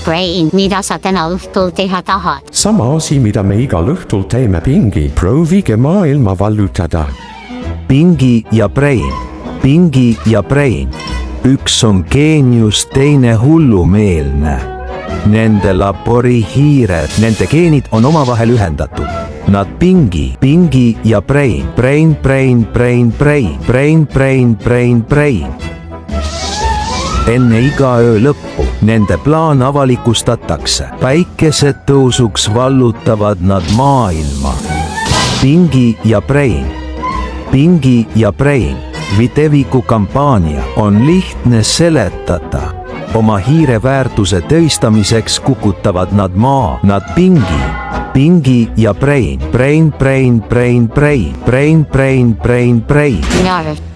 Brain, mida sa täna õhtul teha tahad? Sama asi, mida me igal õhtul teeme, Pingi. Proovige maailma vallutada. Pingi ja Brain. Pingi ja Brain. Üks on geenius, teine hullumeelne. Nende laborihiired, nende geenid on omavahel ühendatud. Nad Pingi ja Brain. Brain. Enne iga öö lõppu nende plaan avalikustatakse. Päikesetõusuks vallutavad nad maailma. Pingi ja Brain. Pingi ja Brain. Videviku kampaania on lihtne seletada. Oma hiire väärtuse tõistamiseks kukutavad nad maa. Nad Pingi ja Brain. Brain. Minu arust